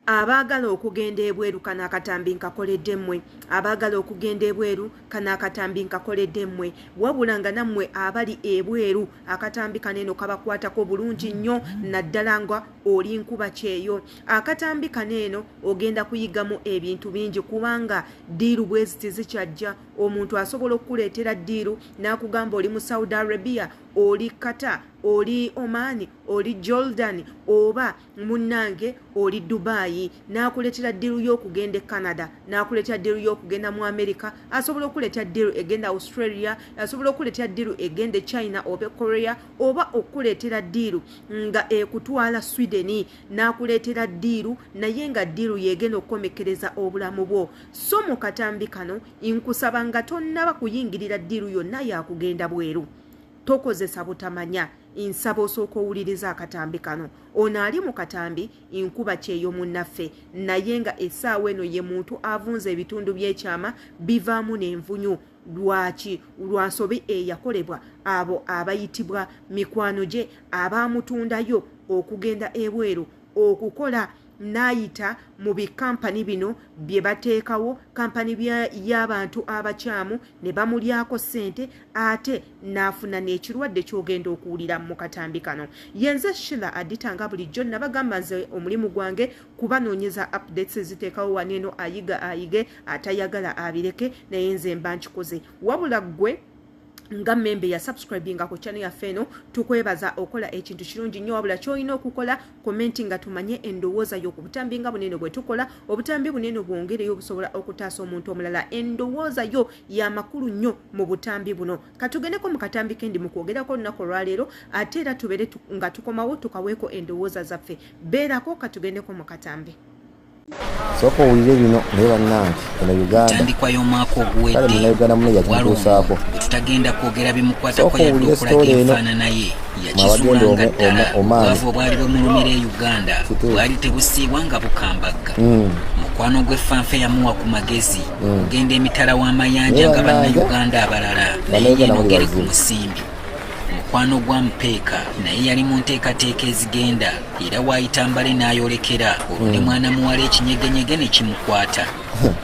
Abagala okugenda ebweru kano akatambi nkakoledde mmwe. Abagala okugenda ebweru kano akatambi nkakoledde mmwe. Wabula nga nammwe abali ebweru akatambi kaneno kabakwatako bulungi nnyo naddala nga oli nkuba kyeyo. Akatambi kaneno ogenda kuyigamu ebintu bingi kubanga diiru bweziti zikyajja. Omuntu asobola okukuleetera diiru n'akugamba oli mu Saudi Arabia, oli Qatar, oli Oman, oli Jordan oba munnange oli Dubai, n'akuleetera diiru y'okugenda Canada, n'akuleetera diiru y'okugenda mu America, asobola okuleetera diiru egenda Australia, asobola okuleetera diiru egenda China oba Korea, oba okuleetera diiru nga ekutwala Sweden, n'akuleetera diiru naye nga diiru yegenda okukomekereza obulamu bwo. So mu katambi kano nkusaba nga tonnaba kuyingirira diiru yonna yakugenda bweru. Tokozesa butamanya, nsaba osooka owuliriza akatambi kano. Ono ali mu katambi nkuba kyeyo munnaffe, naye nga essaawa eno ye muntu avunza ebitundu by'ekyama bivaamu n'envunyu. Lwaki? Lwa nsobi eyakolebwa abo abayitibwa mikwano gye abaamutundayo okugenda ebweru okukola n'ayita mu bikampani bino bye bateekawo, kampani y'abantu abakyamu ne bamulyako ssente ate n'afuna n'ekirwadde ky'ogenda okuwulira mu katambi kano. Yenze Sheila aditanga bulijjo nabagamba nze omulimu gwange kubanoonyeza updates ziteekawo waneeno ayiga ayige, atayagala abireke, naye nze mba nkikoze. Wabula ggwe nga membe ya subscribinga ku channel yaffe eno tukwebaza okola ekintu kirungi nnyo. Wabula ky'olina okukola commenting nga tumanye endowooza yo ku butambi nga bunene bwe tukola. Obutambi bunene bwongereyo obusobola okutaasa omuntu omulala. Endowooza yo ya makulu nnyo mu butambi buno. Katugendeko mu katambi kendi mu kwogerako olunaku olwaleero ate era tubeere nga tukomawo tukaweeko endowooza zaffe. Beerako katugendeko mu katambi. Soko uwile bino newa nanti kuna Uganda tandikwa y'omwaka oguwedde walumbo tutagenda kwogera bimukwata kwa yadde okulaga enfaanana ye yakizuulanga ddala obwavu obwali bumulumira e Uganda bwali tebusiibwa nga bukambagga mukwano gw'effanfe yamuwa ku magezi kugenda emitala w'amayanja nga bannayuganda abalala naye yenogere ku musimbi. Mukwano gwa Mpeeka naye yali mu nteekateeka ezigenda era waayitambale n'ayolekera olwo ne mwana muwala ekinyegenyege ne kimukwata.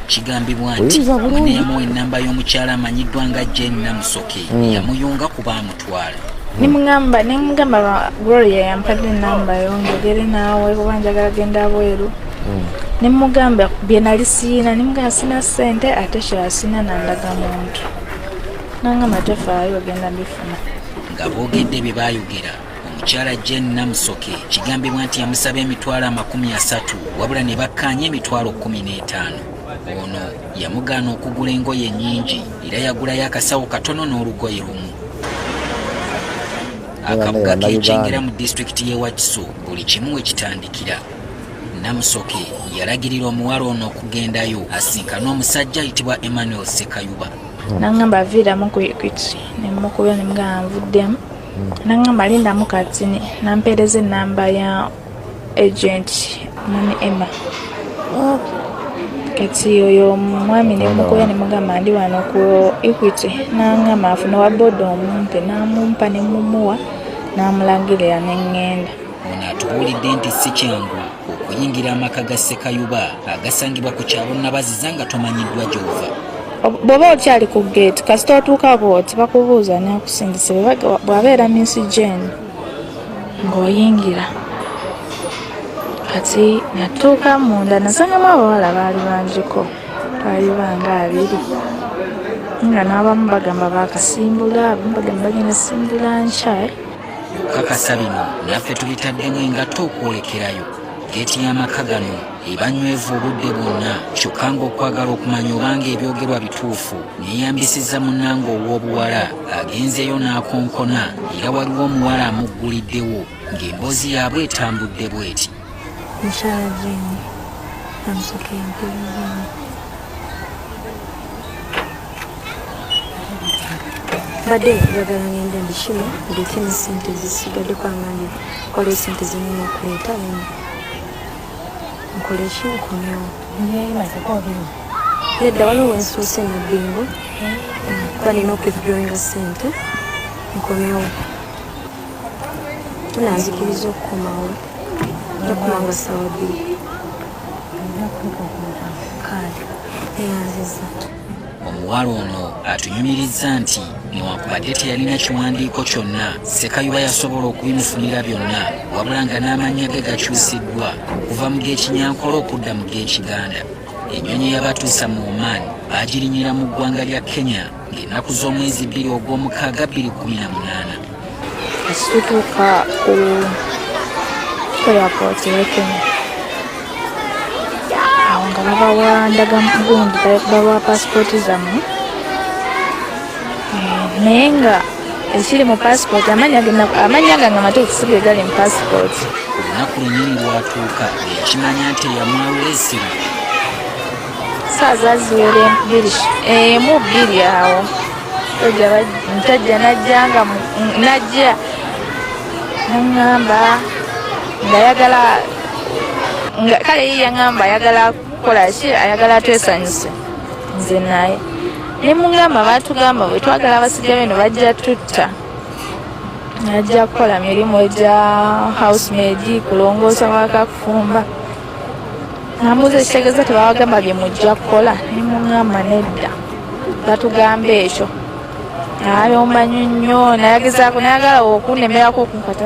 Kigambibwa nti ne yamuwa ennamba y'omukyala amanyiddwa nga Jane Namusoke yamuyunga kuba amutwala. Nimugamba Gloria yampadde ennamba yongere naawe kuba njagala genda bweru. Nimugamba bye nali siina, nimugamba sina ssente ate kyasina nandaga muntu. Nangamba tefaayo ogenda bifuna. Nga boogedde bye baayogera omukyala Jane Namusoke kigambibwa nti yamusaba emitwalo 30 wabula ne bakkaanya emitwalo 15. Ono yamugaana okugula engoye nnyingi era yagulayo akasawo katono n'olugoye lumu. Akabuga k'ekyengera mu disitulikiti y'e Wakiso buli kimu we kitandikira. Namusoke yalagirira omuwala ono okugendayo asinkane omusajja ayitibwa Emmanuel Sekayuba. Nangamba vira mu Equity nemukubya nemugamba nvuddemu. Nangamba linda mu katini nampereza ennamba ya agent Mami Emma. Kati oyo mwami nemukubya nemugamba ndi wano ku Equity. Nangamba afuna wa bodo omumpe namumpa nemumuwa namulangirira n'engenda. Ono atubuulidde nti si kyangu okuyingira amaka ga Sekayuba agasangibwa ku kyalo Nabaziza nga tomanyiddwa gy'ova. Bw'oba okyali ku gate kasita otuukako oti bakubuuza n'akusindise bw'abeera Miss Jane ng'oyingira. Kati natuuka munda nasangamu abawala baali bangiko twali banga 2 nga n'abamu bagamba baakasimbula abamu bagamba bagenda simbula nkya. Kakasa bino naffe tubitaddemu engato okwolekerayo. Geeti y'amaka gano ebanywevu obudde bwonna kyokka ng'okwagala okumanya obanga ebyogerwa bituufu neeyambisizza munnange ow'obuwala agenzeyo n'akonkona era waliwo omuwala amugguliddewo ng'emboozi yaabwe etambudde bw'eti. Mukyala Jane Namusoke mpuliriza. Badde njagala ngende mbikime ndeke n'essente zisigadde kwangandi kola essente zenina okuleeta nkole ki nkomyewo. Nedda waliwo wensuuse mu bbingo kuba nina okwithdrawinga ssente nkomyewo. Tunanzikiriza okukomawo okuma nga ssaawa 2. omuwala ono atunyumiriza nti newankubadde teyalina kiwandiiko kyonna Ssekayuba yasobola okubimufunira byonna wabula nga n'amannya ge gakyusiddwa okuva mu g'Ekinyankole okudda mu g'Ekiganda. Ennyonyi yabatuusa mu Oman baagirinyira mu ggwanga lya Kenya ng'ennaku z'omwezi 2 ogw'omukaaga 2018. Situtuuka ku airport ya Kenya awo nga babawa ndagagundi babawa pasipoti zammwe naye nga ekiri mu passport amanya gange amatuufu si ge gali mu passport. Olunaku lunyini lwatuuka ekimanya nti eyamwawula esimu saaza ziwere emu bbiri awo omusajja najja naŋŋamba ng'ayagala kale ye yaŋŋamba ayagala kukola ki ayagala twesanyuse nze naye ne mugamba baatugamba bwe twagala abasajja beno bajja tutta ajja kukola mirimu egya housemaid kulongoosa waka kufumba namuuza ekitegeeza tebawagamba bye mujja kukola ne mugamba nedda batugamba ekyo ayomba nnyo nayagezaako nayagala okunnemerako okunkata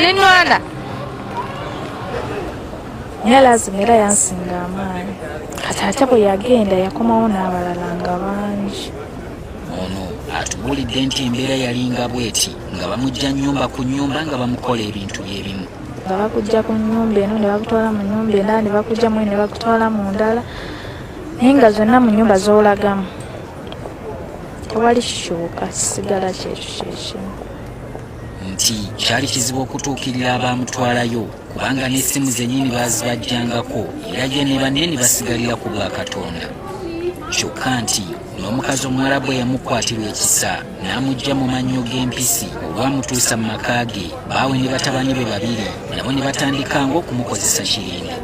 nenwana naye lazima era yansinga amaanyi kati ate bwe yagenda yakomawo n'abalala nga bangi. ono atubuulidde nti embeera yalinga bweti nga bamujja nnyumba ku nnyumba nga bamukola ebintu byebimu nga bakujja ku nnyumba eno ne bakutwala mu nnyumba endala ne bakujja mu ne bakutwala mu ndala naye nga zonna mu nnyumba z'olagamu tewali kikyuka kisigala kyekimu nti kyali kizibu okutuukirira abamutwalayo kubanga n'essimu zennyini baazibajjangako era gye ne banne ne basigalira ku bwa Katonda. Kyokka nti n'omukazi omuwala bwe yamukwatirwa ekisa n'amugja mu mannyo g'empisi olwamutuusa mu maka ge baawe ne batabani be babiri nabo ne batandikanga okumukozesa kirindi.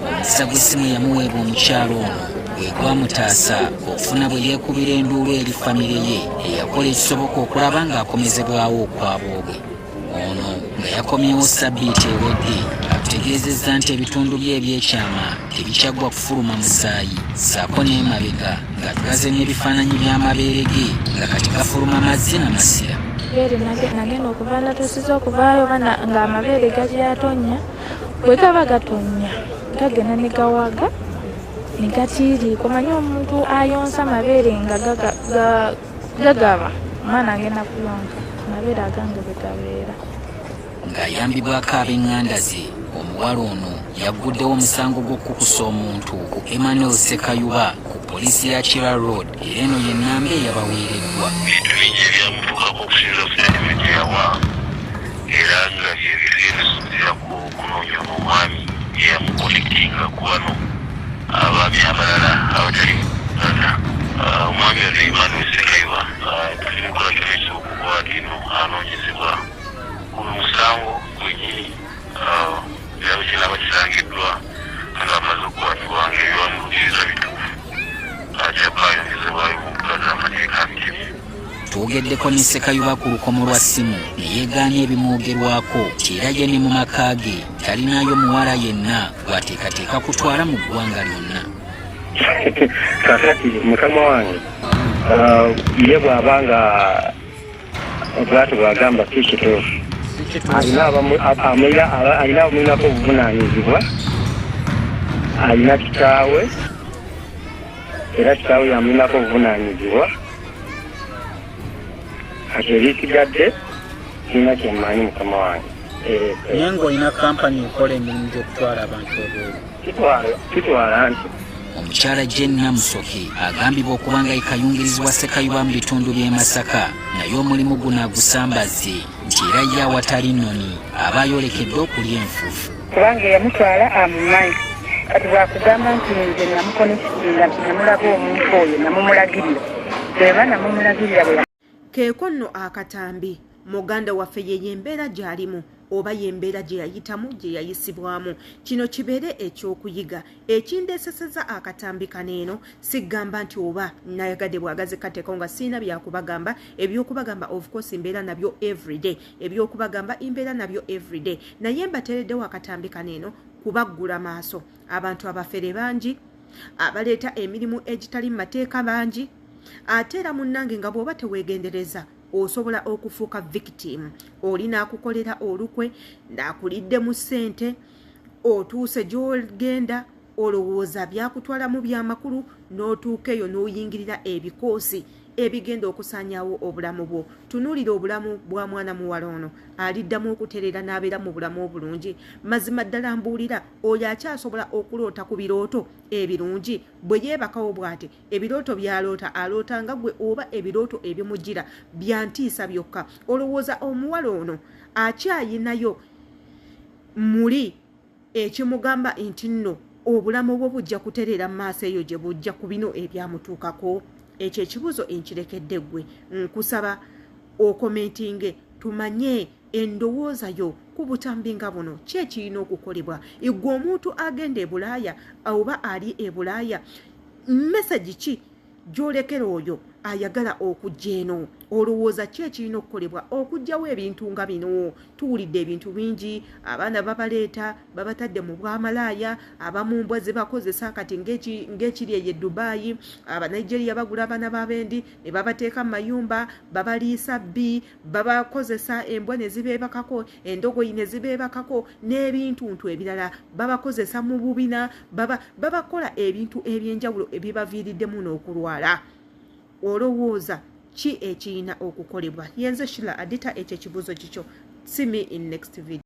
Omukisa gw'essimu yamuweebwa omukyalo ono gwe gwamutaasa okufuna bwe yeekubira enduulu eri famire ye eyakola ekisoboka okulaba ng'akomezebwawo okwabwo bwe. Ono nga yakomyewo sabbiiti ewedde atutegeezezza nti ebitundu bye ebyekyama tebikyagwa kufuluma musaayi ssaako n'emabega nga tugaze n'ebifaananyi by'amabeere ge nga kati gafuluma mazzi n'amasira. Nagenda okuva natuusiza okuvaayo ng'amabeere gakyatonya bwe gaba gatonya gagenda ne gawaga ne gatiiriika omanyi omuntu ayonsa amabeere nga gagaba omwana agenda kuyonka amabeere agange bwe gabeera. Ng'ayambibwako ab'eŋŋanda ze omuwala ono yagguddewo omusango gw'okukusa omuntu ku Emmanuel Ssekayuba ku poliisi ya Kira Road era eno ye nnamba eyabaweereddwa. Ebintu bingi ebyamutuukako okusinza kusente gye yawa era nga byebisuubira ku kunoonya omwami eyamukonekitinga ku bano abaami abalala abatali Uganda. Omwami ono Emmanuel Ssekayuba tulikola kyonesa okuba ino anoonyezebwa ku musango gwenyini era kiraba kisangiddwa nga amaze okukwatibwa ng'ebyamulukiriza bituufu akyaba ayongezebwayo mu mpula z'amateeka mpitirivu. Twogeddeko ne Ssekayuba ku lukomo lwa ssimu ne yeegaanya ebimwogerwako ti era ye ne mu maka ge talinaayo muwala yenna gwateekateeka kutwala mu ggwanga lyonna. Kakati mukama wange ye bw'abanga obwato bwagamba kikituufu alina abamulinako obuvunaanyizibwa alina kitaawe era kitaawe yamulinako obuvunaanyizibwa kati ebisigadde kirina kyemmanyi mukama wange. Naye ng'olina kampani ekola emirimu gy'okutwala abantu obweru kitwala nti Omukyala Jane Namusoke agambibwa okuba nga yekayungirizibwa Ssekayuba mu bitundu by'e Masaka naye omulimu guno agusambaze nti era ye awatali nnoni aba ayolekedde okulya enfuufu. Kubanga yamutwala amumanyi kati bwakugamba nti nze namukonekitinga nti namulaga omuntu oyo namumulagirira eba namumulagirira bwe keeko nno akatambi muganda waffe ye yembeera gy'alimu oba yembeera gye yayitamu gye yayisibwamu. Kino kibeere ekyokuyiga ekindeeseseza akatambi kaneeno sigamba nti oba nayagadde bwagaze kateeko nga siina byakubagamba ebyokubagamba of course mbeera nabyo everyday ebyokubagamba imbeera nabyo everyday naye mbateereddewo akatambi kaneeno kubaggula maaso abantu abafere bangi abaleeta emirimu egitali mu mateeka bangi, ate era munnange nga bw'oba teweegendereza osobola okufuuka victim. Oli n'akukolera olukwe, n'akulidde mu ssente, otuuse gy'ogenda olowooza byakutwalamu byamakulu, n'otuuka eyo n'oyingirira ebikoosi ebigenda okusaanyaawo obulamu bwo. Tunuulira obulamu bwa mwana muwala ono aliddamu okutereera n'abeera mu bulamu obulungi. Mazima ddala mbuulira oyo akyasobola okuloota ku birooto ebirungi. Bwe yeebakawo bw'ati ebirooto by'aloota aloota nga gwe oba ebirooto ebimugira bya ntiisa byokka. Olowooza omuwala ono akyayinayo muli ekimugamba nti nno obulamu bwo bujja kutereera mu maaso eyo gye bujja ku bino ebyamutuukako? Ekyo ekibuzo enkirekedde ggwe. Nkusaba okomentinge tumanye endowooza yo ku butambi nga buno ki ekirina okukolebwa. Igwe omuntu agenda e Bulaaya oba ali e Bulaaya, mesagi ki gy'olekera oyo ayagala okujja eno? Olowooza ki ekirina okukolebwa okugyawo ebintu nga bino? Tuwulidde ebintu bingi, abaana babaleeta babatadde mu bwamalaaya, abamu mbwa zibakozesa kati ng'ekiri eyo e Dubai. Abanigeria bagula abaana b'abendi ne babateeka mu mayumba, babaliisa bbi, babakozesa embwa ne zibeebakako, endogoyi ne zibeebakako n'ebintuntu ebirala babakozesa mu bubina, babakola ebintu eby'enjawulo ebibaviiriddemu n'okulwala. Olowooza ki ekirina okukolebwa? Yenze Shila Adita, ekyo ekibuzo kikyo. See me in next video.